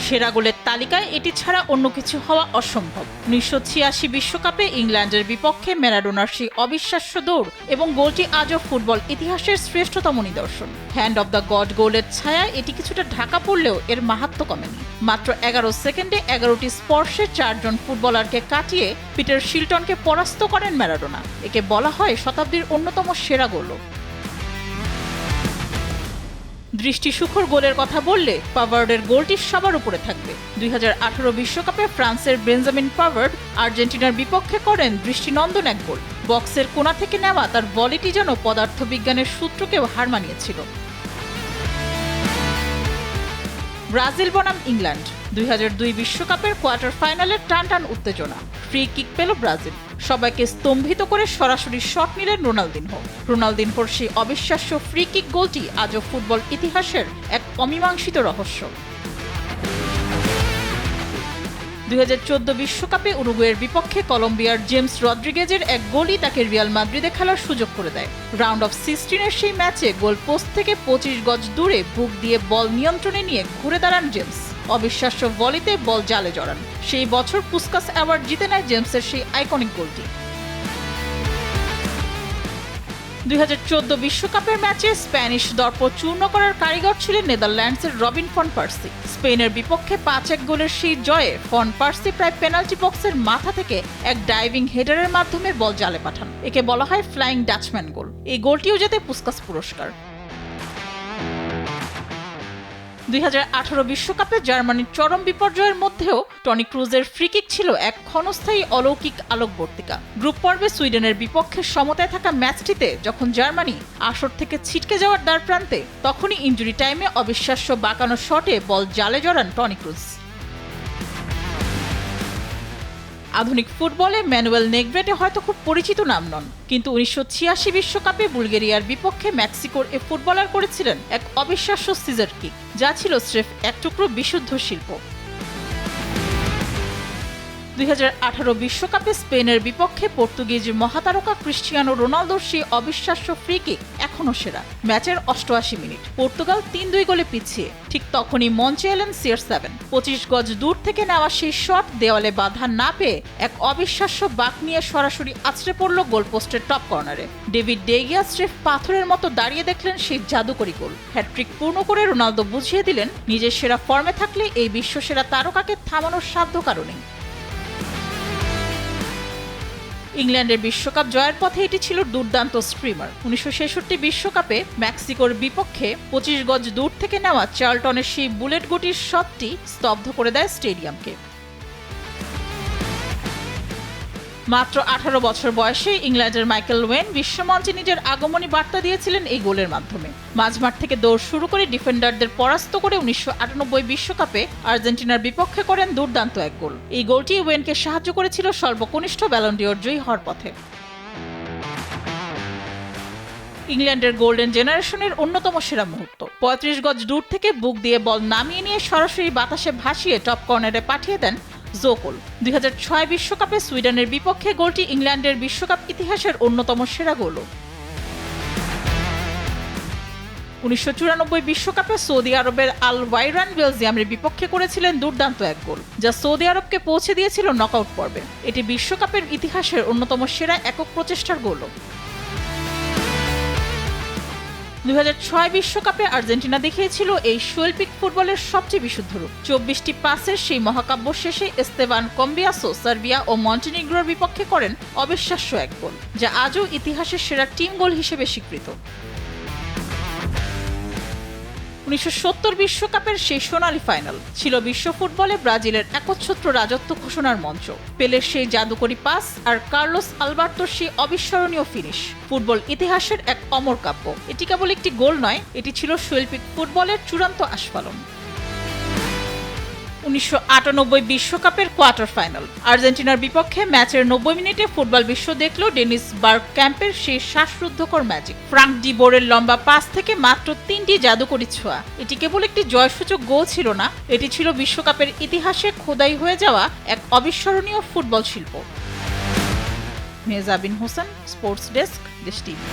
সেরা গোলের তালিকায় এটি ছাড়া অন্য কিছু হওয়া অসম্ভব। 1986 বিশ্বকাপে ইংল্যান্ডের বিপক্ষে ম্যারাডোনার সেই অবিশ্বাস্য দৌড় এবং গোলটি আজও ফুটবল ইতিহাসের শ্রেষ্ঠতম নিদর্শন। হ্যান্ড অব দ্য গড গোলের ছায়ায় এটি কিছুটা ঢাকা পড়লেও এর মাহাত্ম্য কমেনি। মাত্র 11 সেকেন্ডে 11টি স্পর্শে 4 জন ফুটবলারকে কাটিয়ে পিটার শিলটনকে পরাস্ত করেন ম্যারাডোনা। একে বলা হয় শতাব্দীর অন্যতম সেরা গোল। দৃষ্টিসুখর গোলের কথা বললে পাভার্ডের গোলটি সবার উপরে থাকবে। 2018 বিশ্বকাপে ফ্রান্সের বেঞ্জামিন পাভার্ড আর্জেন্টিনার বিপক্ষে করেন দৃষ্টিনন্দন এক গোল। বক্সের কোণা থেকে নেওয়া তার ভলিটি যেন পদার্থবিজ্ঞানের সূত্রকেও হার মানিয়েছিল। ব্রাজিল বনাম ইংল্যান্ড 2002 বিশ্বকাপের কোয়ার্টার ফাইনালের টানটান উত্তেজনা। ফ্রি কিক পেল ব্রাজিল। সবাইকে স্তম্ভিত করে সরাসরি শট নিলেন রোনালদিনহোর সেই অবিশ্বাস্য ফ্রি কিক গোলটি আজও ফুটবল ইতিহাসের এক অমীমাংসিত রহস্য। 2014 বিশ্বকাপে উরুগুয়ের বিপক্ষে কলম্বিয়ার জেমস রদ্রিগেজের এক গোলই তাকে রিয়াল মাদ্রিদে খেলার সুযোগ করে দেয়। রাউন্ড অফ 16-এর সেই ম্যাচে গোল পোস্ট থেকে 25 গজ দূরে বুক দিয়ে বল নিয়ন্ত্রণে নিয়ে ঘুরে দাঁড়ান জেমস। অবিশ্বাস্য ভলিতে বল জালে জড়ান। সেই বছর পুস্কাস অ্যাওয়ার্ড জিতে নেয় জেমসের সেই আইকনিক গোলটি। 2014 বিশ্বকাপের ম্যাচে স্প্যানিশ দর্প চূর্ণ করার কারিগর ছিলেন নেদারল্যান্ডসের রবিন ফন পার্সি। স্পেনের বিপক্ষে 5-1 গোলের সেই জয়ে ফন পার্সি প্রায় পেনাল্টি বক্সের মাথা থেকে এক ডাইভিং হেডারের মাধ্যমে বল জালে পাঠান। একে বলা হয় ফ্লাইং ডাচম্যান গোল। এই গোলটিও জেতে পুস্কাস পুরস্কার। 2018 বিশ্বকাপে জার্মানির চরম বিপর্যয়ের মধ্যেও টনি ক্রুজের ফ্রিকিক ছিল এক ক্ষণস্থায়ী অলৌকিক আলোকবর্তিকা। গ্রুপ পর্বে সুইডেনের বিপক্ষে সমতায় থাকা ম্যাচটিতে যখন জার্মানি আসর থেকে ছিটকে যাওয়ার দ্বারপ্রান্তে, তখনই ইনজুরি টাইমে অবিশ্বাস্য বাঁকানো শটে বল জালে জড়ান টনি ক্রুজ। আধুনিক ফুটবলে ম্যানুয়েল নেগ্রেটে হয়তো খুব পরিচিত নাম নন, কিন্তু 1986 বিশ্বকাপে বুলগেরিয়ার বিপক্ষে মেক্সিকোর এ ফুটবলার করেছিলেন এক অবিশ্বাস্য সিজার কিক, যা ছিল স্রেফ এক টুকরো বিশুদ্ধ শিল্প। 2018 বিশ্বকাপে স্পেনের বিপক্ষে পর্তুগিজ মহাতারকা ক্রিস্টিয়ানো রোনালদোর সেই অবিশ্বাস্য ফ্রি কিক এখনো সেরা। ম্যাচের 88 মিনিট, পর্তুগাল 3-2 গোলে পিছিয়ে। ঠিক তখনই মঞ্চে এলেন CR7। 25 গজ দূর থেকে নেওয়া সেই শট দেওয়ালে বাধা না পেয়ে এক অবিশ্বাস্য বাঁক নিয়ে সরাসরি আছড়ে পড়ল গোলপোস্টের টপ কর্নারে। ডেভিড ডে গিয়া স্রেফ পাথরের মতো দাঁড়িয়ে দেখলেন সেই জাদুকরী গোল। হ্যাটট্রিক পূর্ণ করে রোনালদো বুঝিয়ে দিলেন, নিজের সেরা ফর্মে থাকলে এই বিশ্বসেরা তারকাকে থামানোর সাধ্য কারণেই। ইংল্যান্ডের বিশ্বকাপ জয়ের পথে এটি ছিল দুর্দান্ত স্ট্রিমার। 1966 বিশ্বকাপে মেক্সিকোর বিপক্ষে 25 গজ দূর থেকে নেওয়া চার্লটনের সেই বুলেট গতির শটটি স্তব্ধ করে দেয় স্টেডিয়ামকে। মাত্র 18 বছর বয়সে ইংল্যান্ডের মাইকেল ওয়েন বিশ্বমঞ্চে নিজের আগমনী বার্তা দিয়েছিলেন এই গোলের মাধ্যমে। মাঝমাঠ থেকে দৌড় শুরু করে ডিফেন্ডারদের পরাস্ত করে 1998 বিশ্বকাপে আর্জেন্টিনার বিপক্ষে করেন দুর্দান্ত এক গোল। এই গোলটি ওয়েনকে সাহায্য করেছিল সর্বকনিষ্ঠ ব্যালন ডি'অর জয়ী হওয়ার পথে। ইংল্যান্ডের গোল্ডেন জেনারেশনের অন্যতম সেরা মুহূর্ত। 35 গজ দূর থেকে বুক দিয়ে বল নামিয়ে নিয়ে সরাসরি বাতাসে ভাসিয়ে টপ কর্নারে পাঠিয়ে দেন জো কোল। 2006 বিশ্বকাপে সুইডেনের বিপক্ষে গোলটি ইংল্যান্ডের বিশ্বকাপ ইতিহাসের অন্যতম সেরা গোল। 1994 বিশ্বকাপে সৌদি আরবের আল ওয়াইরান বেলজিয়ামের বিপক্ষে করেছিলেন দুর্দান্ত এক গোল, যা সৌদি আরবকে পৌঁছে দিয়েছিল নকআউট পর্বে। এটি বিশ্বকাপের ইতিহাসের অন্যতম সেরা একক প্রচেষ্টার গোল। 2006 বিশ্বকাপে আর্জেন্টিনা দেখিয়েছিল এই শৈল্পিক ফুটবলের সবচেয়ে বিশুদ্ধ রূপ। 24টি পাসের সেই মহাকাব্য শেষে এস্তেবান কম্বিয়াসো সার্বিয়া ও মন্টিনিগ্রোর বিপক্ষে করেন অবিশ্বাস্য এক গোল, যা আজও ইতিহাসের সেরা টিম গোল হিসেবে স্বীকৃত। 1970 বিশ্বকাপের সেই সোনালী ফাইনাল ছিল বিশ্ব ফুটবলে ব্রাজিলের একচ্ছত্র রাজত্ব ঘোষণার মঞ্চ। পেলের সেই জাদুকরী পাস আর কার্লোস আলবার্তোর সেই অবিস্মরণীয় ফিনিশ ফুটবল ইতিহাসের এক অমর কাব্য। এটি কেবল একটি গোল নয়, এটি ছিল শৈল্পিক ফুটবলের চূড়ান্ত আস্ফালন। 1998 বিশ্বকাপের কোয়ার্টার ফাইনাল, আর্জেন্টিনার বিপক্ষে ম্যাচের 90 মিনিটে ফুটবল বিশ্ব দেখল ডেনিস বার্গক্যাম্পের সেই শ্বাসরুদ্ধকর ম্যাজিক। ফ্রাঙ্ক ডি বোরের লম্বা পাস থেকে মাত্র 3টি জাদুকরী ছোঁয়া। এটি কেবল একটি জয়সূচক গোল ছিল না, এটি ছিল বিশ্বকাপের ইতিহাসে খোদাই হয়ে যাওয়া এক অবিস্মরণীয় ফুটবল শিল্প। মেহজাবিন হোসেন, স্পোর্টস ডেস্ক, দেশ টিভি।